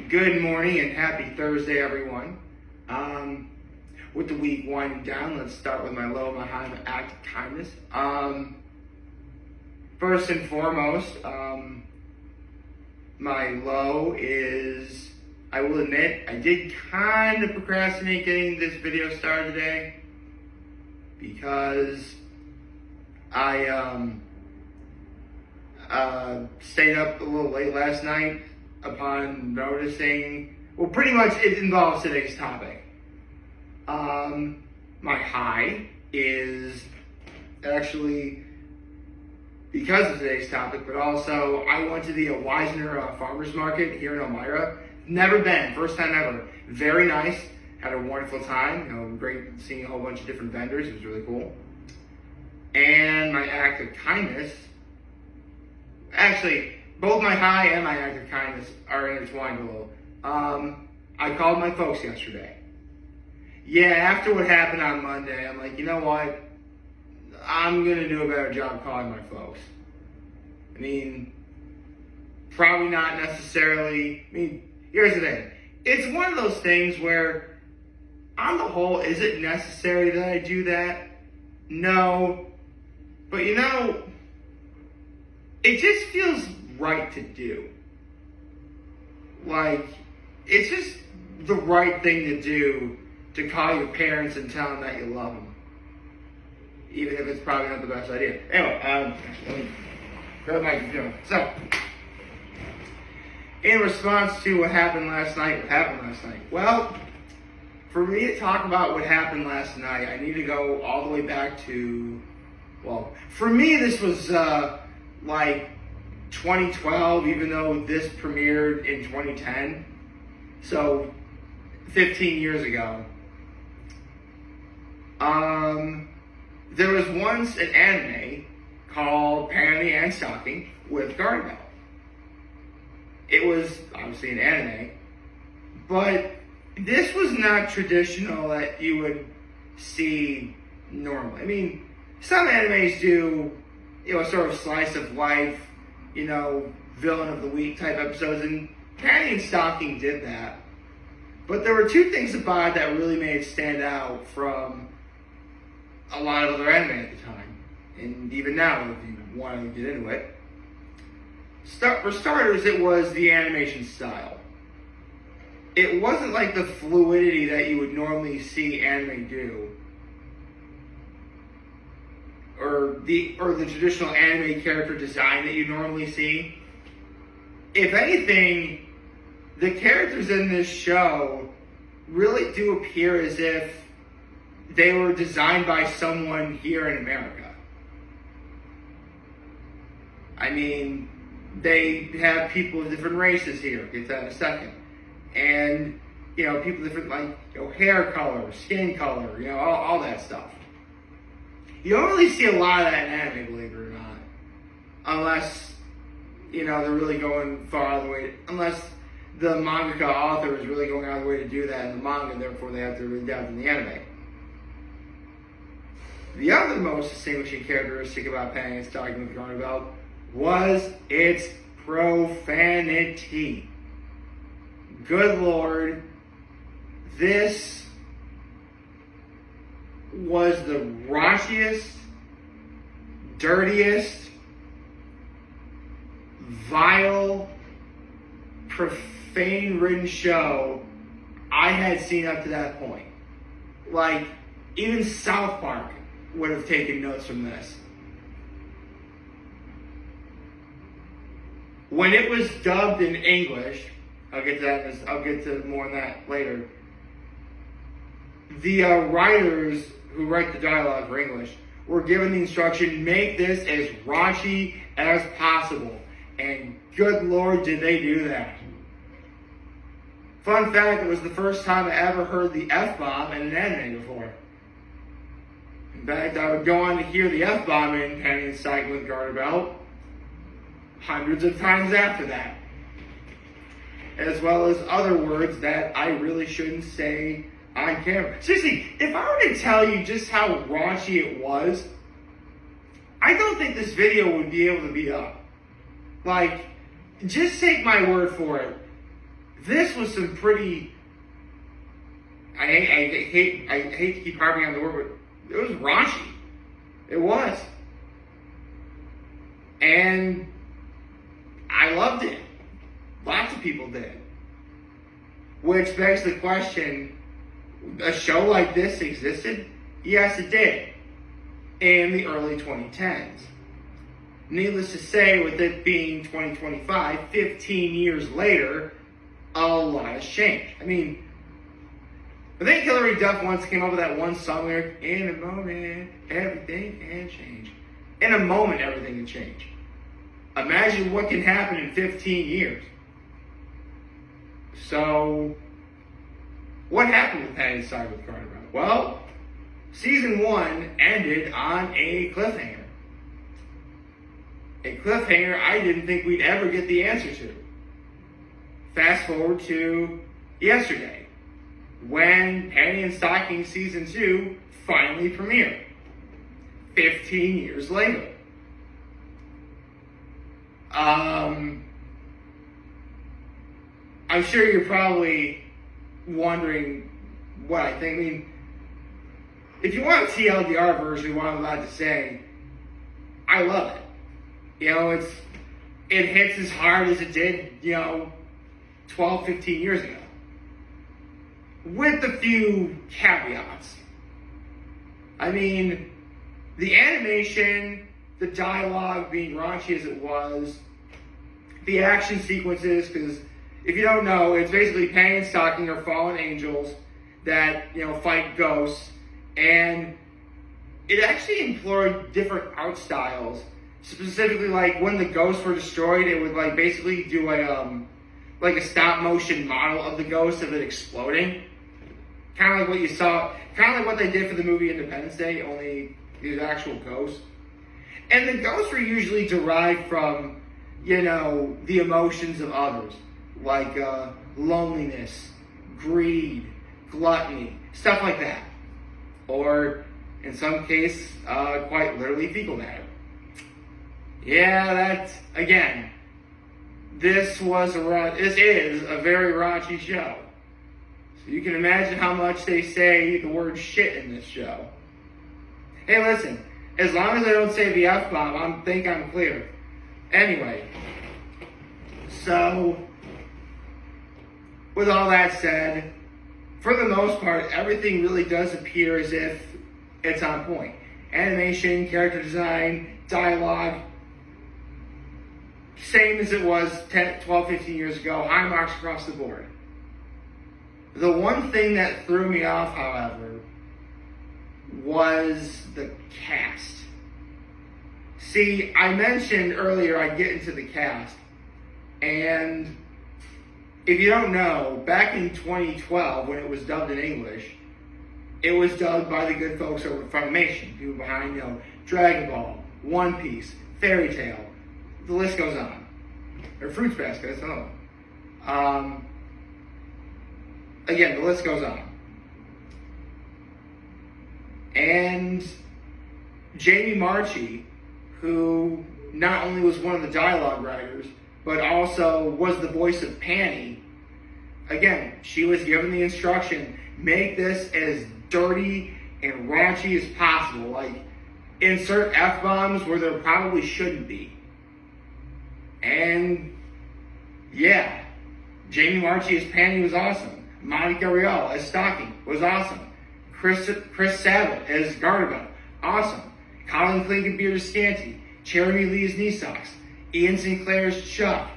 Good morning and happy Thursday, everyone. With the week winding down, let's start with my low, my high, my act of kindness. First and foremost, my low is, I will admit, I did kind of procrastinate getting this video started today because I stayed up a little late last night upon noticing, well, pretty much it involves today's topic. My high is actually because of today's topic, but also I went to the Wisner Farmers Market here in Elmira. Never been, first time ever. Very nice, had a wonderful time. Great seeing a whole bunch of different vendors. It was really cool. And my act of kindness, actually, both my high and my act of kindness are intertwined a little. I called my folks yesterday. Yeah, after what happened on Monday, I'm like, you know what? I'm going to do a better job calling my folks. I mean, probably not necessarily. I mean, here's the thing. It's one of those things where, on the whole, is it necessary that I do that? No. But it just feels right to do. Like, it's just the right thing to do to call your parents and tell them that you love them. Even if it's probably not the best idea. Anyway, let me grab my computer. So, in response to what happened last night, well, for me to talk about what happened last night, I need to go all the way back to, well, for me this was like 2012, even though this premiered in 2010. So, 15 years ago. There was once an anime called Panty Stocking with Garterbelt. It was obviously an anime, but this was not traditional that you would see normally. I mean, some animes do, sort of slice of life, villain of the week type episodes, and Panty Stocking did that. But there were two things about it that really made it stand out from a lot of other anime at the time, and even now, if you want to get into it. For starters, it was the animation style. It wasn't like the fluidity that you would normally see anime do, or the traditional anime character design that you normally see. If anything, the characters in this show really do appear as if they were designed by someone here in America. I mean, they have people of different races here. I'll get to that in a second. And, people different, hair color, skin color, all that stuff. You don't really see a lot of that in anime, believe it or not. Unless, they're really going far out of the way. Unless the mangaka author is really going out of the way to do that in the manga, and therefore they have to adapt in the anime. The other most distinguishing characteristic about Panty Stocking with Garterbelt was its profanity. Good Lord, this was the raunchiest, dirtiest, vile, profane-ridden show I had seen up to that point. Like, even South Park would have taken notes from this. When it was dubbed in English, I'll get to more on that later. The writers who write the dialogue for English were given the instruction, make this as raunchy as possible. And good Lord, did they do that. Fun fact, it was the first time I ever heard the F-bomb in an anime before. In fact, I would go on to hear the F-bomb in Panty Stocking with Garterbelt hundreds of times after that. As well as other words that I really shouldn't say on camera. Seriously, if I were to tell you just how raunchy it was, I don't think this video would be able to be up. Like, just take my word for it. This was some pretty. I hate to keep harping on the word, but it was raunchy. It was, and I loved it. Lots of people did. Which begs the question, a show like this existed? Yes, it did. In the early 2010s. Needless to say, with it being 2025, 15 years later, a lot has changed. I mean, I think Hillary Duff once came up with that one song lyric, in a moment, everything can change. In a moment, everything can change. Imagine what can happen in 15 years. So, what happened with Panty Stocking with Garterbelt? Well, season 1 ended on a cliffhanger. A cliffhanger I didn't think we'd ever get the answer to. Fast forward to yesterday, when Panty Stocking season 2 finally premiered. 15 years later. I'm sure you're probably wondering what I think. I mean, if you want a TLDR version of what I'm about to say, I love it. You know, it hits as hard as it did, 12, 15 years ago. With a few caveats. I mean, the animation, the dialogue being raunchy as it was, the action sequences, because if you don't know, it's basically Panty Stocking or fallen angels that, fight ghosts, and it actually employed different art styles. Specifically, like, when the ghosts were destroyed, it would, like, basically do a stop motion model of the ghost of it exploding. Kind of like what you saw, kind of like what they did for the movie Independence Day, only these actual ghosts. And the ghosts were usually derived from, the emotions of others, like loneliness, greed, gluttony, stuff like that. Or, in some case, quite literally fecal matter. Yeah, that's, again, this is a very raunchy show. So you can imagine how much they say the word shit in this show. Hey, listen, as long as I don't say the F-bomb, I think I'm clear. Anyway, so, with all that said, for the most part, everything really does appear as if it's on point. Animation, character design, dialogue, same as it was 10, 12, 15 years ago, high marks across the board. The one thing that threw me off, however, was the cast. See, I mentioned earlier I'd get into the cast, and if you don't know, back in 2012, when it was dubbed in English, it was dubbed by the good folks over at Funimation, people behind, Dragon Ball, One Piece, Fairy Tail, the list goes on. Or Fruits Basket, that's another one. Again, the list goes on. And Jamie Marchi, who not only was one of the dialogue writers, but also was the voice of Panty, again, she was given the instruction, make this as dirty and raunchy as possible. Like, insert F-bombs where there probably shouldn't be. And, yeah, Jamie Marchi as Panty was awesome. Monica Rial as Stocking was awesome. Chris Sabat as Garterbelt, awesome. Colin Klinkenbeard as Scanty. Jeremy Lee as Knee-Socks. Ian Sinclair as Chuck.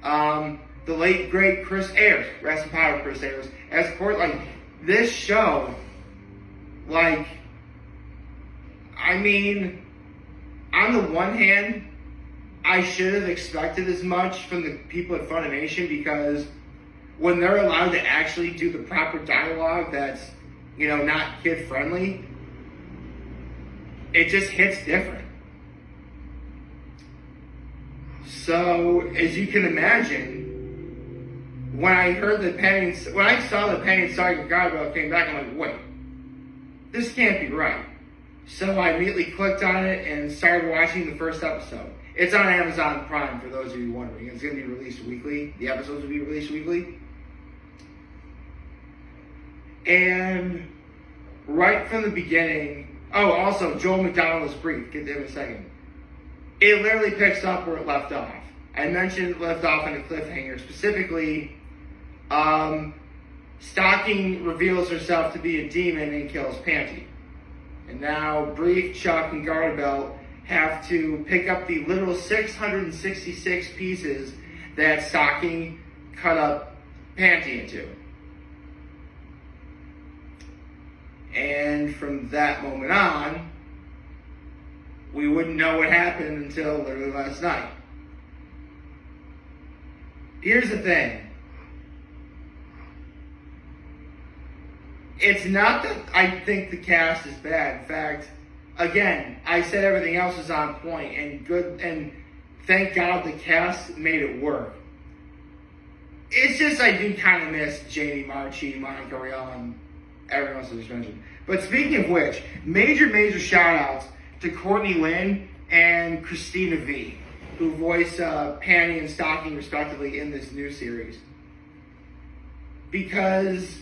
The late, great Chris Ayers, rest in power Chris Ayers, as Court. Like, this show, like, I mean, on the one hand, I should have expected as much from the people at Funimation, because when they're allowed to actually do the proper dialogue that's, not kid-friendly, it just hits different. So, as you can imagine, when I saw that Panty Stocking with Garterbelt came back, I'm like, wait, this can't be right. So I immediately clicked on it and started watching the first episode. It's on Amazon Prime, for those of you wondering. It's going to be released weekly. The episodes will be released weekly. And right from the beginning, also Joel McDonald is brief. Get to him in a second. It literally picks up where it left off. I mentioned it left off in a cliffhanger. Specifically, Stocking reveals herself to be a demon and kills Panty. And now Brief, Chuck, and Garterbelt have to pick up the literal 666 pieces that Stocking cut up Panty into. And from that moment on, we wouldn't know what happened until literally last night. Here's the thing. It's not that I think the cast is bad. In fact, again, I said everything else is on point and good, and thank God the cast made it work. It's just I do kind of miss Jamie Marchi, Monica Rial, and everyone else I just mentioned. But speaking of which, major shout outs to Courtney Lynn and Christina V, who voice Panty and Stocking respectively in this new series. Because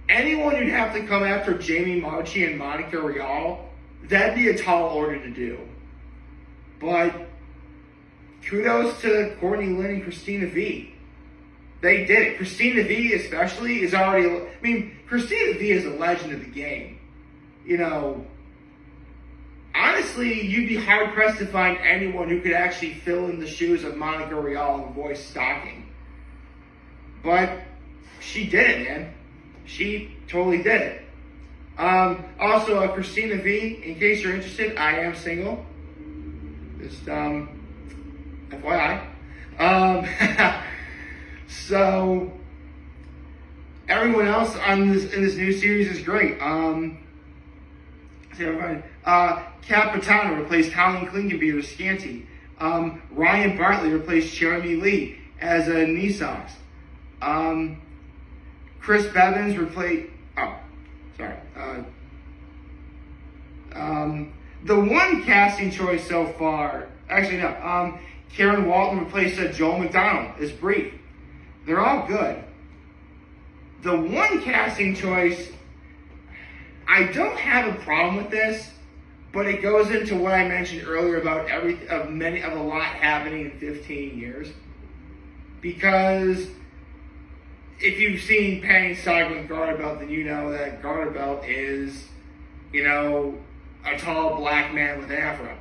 anyone who'd have to come after Jamie Marchi and Monica Rial, that'd be a tall order to do. But kudos to Courtney Lynn and Christina V. They did it. Christina V especially is already, Christina V is a legend of the game. Honestly, you'd be hard-pressed to find anyone who could actually fill in the shoes of Monica Rial and voice Stocking. But she did it, man. She totally did it. Also, Christina V, in case you're interested, I am single. Just, FYI. So, everyone else in this new series is great. Capitano replaced Colleen Klinkenbeer as Scanty. Ryan Bartley replaced Jeremy Lee as Nisox. Chris Bevins replaced... the one casting choice so far... Actually, no. Karen Walton replaced Joel McDonald as Brief. They're all good. The one casting choice... I don't have a problem with this, but it goes into what I mentioned earlier about a lot happening in 15 years. Because if you've seen Panty Stocking with Garterbelt, then you know that Garterbelt is, a tall black man with an afro.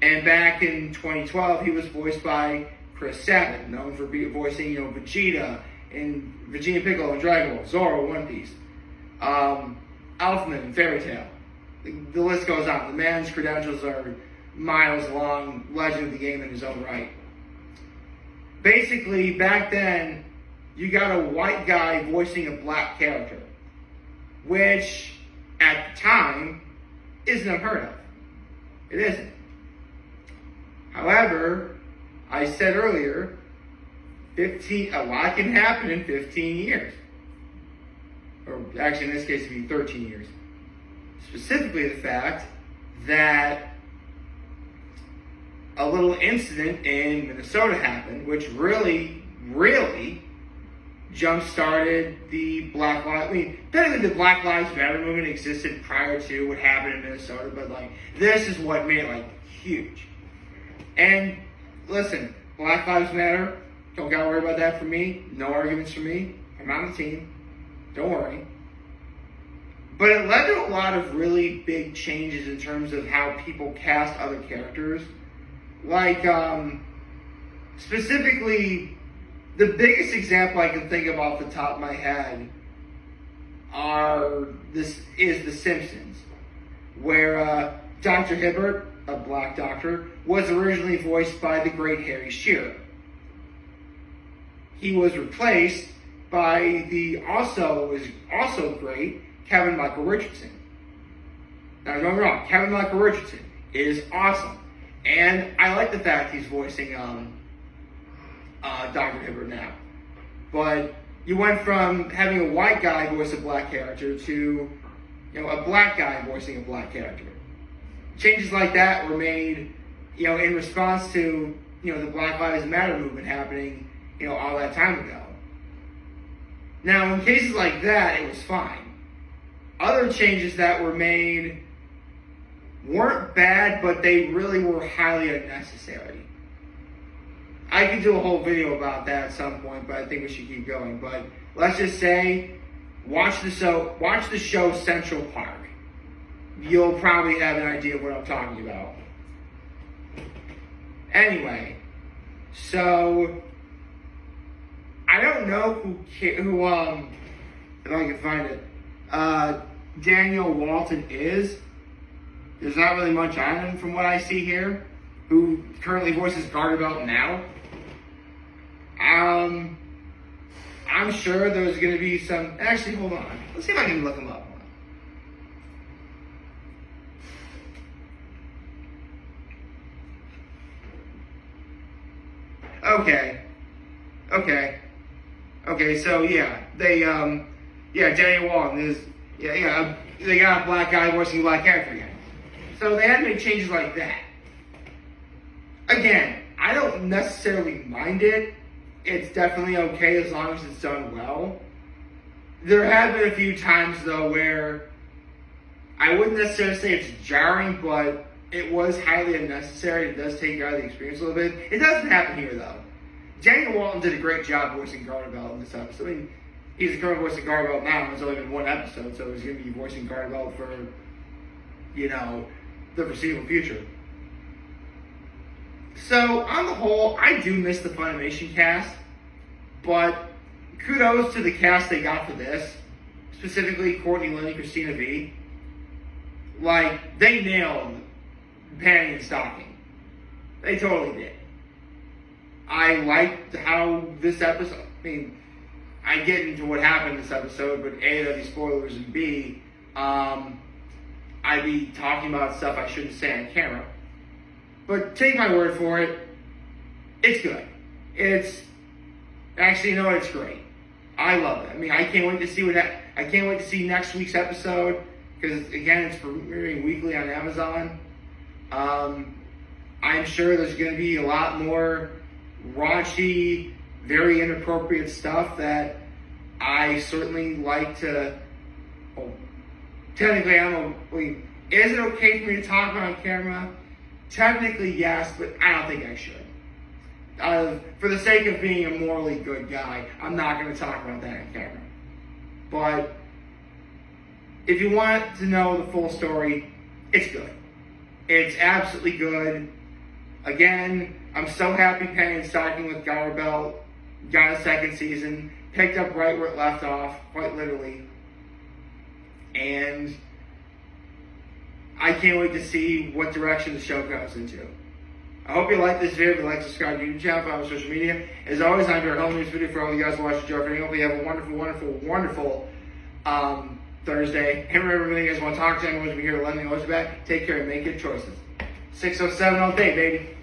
And back in 2012, he was voiced by Chris Sabat, known for voicing, Vegeta and Vegeta Piccolo in Dragon Ball, Zoro in One Piece, Elfman in Fairy Tail. The list goes on. The man's credentials are miles long, legend of the game in his own right. Basically, back then, you got a white guy voicing a black character, which, at the time, isn't unheard of. It isn't. However, I said earlier, a lot can happen in 15 years. Or actually, in this case, it'd be 13 years. Specifically the fact that a little incident in Minnesota happened, which really jump-started the Black Lives... technically the Black Lives Matter movement existed prior to what happened in Minnesota, but, this is what made it, huge. And, listen, Black Lives Matter, don't gotta worry about that for me. No arguments for me. I'm on the team. Don't worry. But it led to a lot of really big changes in terms of how people cast other characters. Specifically, the biggest example I can think of off the top of my head is The Simpsons, where Dr. Hibbert, a black doctor, was originally voiced by the great Harry Shearer. He was replaced by the also great Kevin Michael Richardson. Now, don't get me wrong, Kevin Michael Richardson is awesome. And I like the fact he's voicing Dr. Hibbert now. But you went from having a white guy voice a black character to a black guy voicing a black character. Changes like that were made, in response to, the Black Lives Matter movement happening, all that time ago. Now, in cases like that, it was fine. Other changes that were made weren't bad, but they really were highly unnecessary. I could do a whole video about that at some point, but I think we should keep going. But let's just say, watch the show Central Park. You'll probably have an idea of what I'm talking about. Anyway, so I don't know who if I can find it, Daniel Walton is. There's not really much on him from what I see here. Who currently voices Garterbelt now. I'm sure there's going to be some. Actually, hold on. Let's see if I can look him up. Okay. So yeah, Daniel Walton is. They got a black guy voicing a black character again. So they had to make changes like that. Again, I don't necessarily mind it. It's definitely okay as long as it's done well. There have been a few times, though, where I wouldn't necessarily say it's jarring, but it was highly unnecessary. It does take you out of the experience a little bit. It doesn't happen here, though. Daniel Walton did a great job voicing Garterbelt in this episode. I mean, he's the current voice of Garterbelt now. It's only been one episode, so he's going to be voicing Garterbelt for, the foreseeable future. So, on the whole, I do miss the Funimation cast, but kudos to the cast they got for this, specifically Courtney Lynn and Christina V. Like, they nailed Panty and Stocking. They totally did. I liked how this episode, I get into what happened in this episode, but A, there'll be spoilers, and B, I'd be talking about stuff I shouldn't say on camera. But take my word for it, it's good. It's great. I love it. I can't wait to see I can't wait to see next week's episode, because again, it's premiering weekly on Amazon. I'm sure there's going to be a lot more raunchy, very inappropriate stuff that I certainly like to. Well, technically, is it okay for me to talk about on camera? Technically, yes, but I don't think I should. For the sake of being a morally good guy, I'm not going to talk about that on camera. But if you want to know the full story, it's good. It's absolutely good. Again, I'm so happy Panty Stocking with Garterbelt got a second season, picked up right where it left off, quite literally. And I can't wait to see what direction the show goes into. I hope you like this video. If you like, subscribe to the YouTube channel, follow on social media. As always, I'm your home news video for all you guys who watch the show. I hope you have a wonderful Thursday. And remember, if you guys want to talk to anyone, we're here to let me know what's back. Take care and make good choices. 607 all day, baby.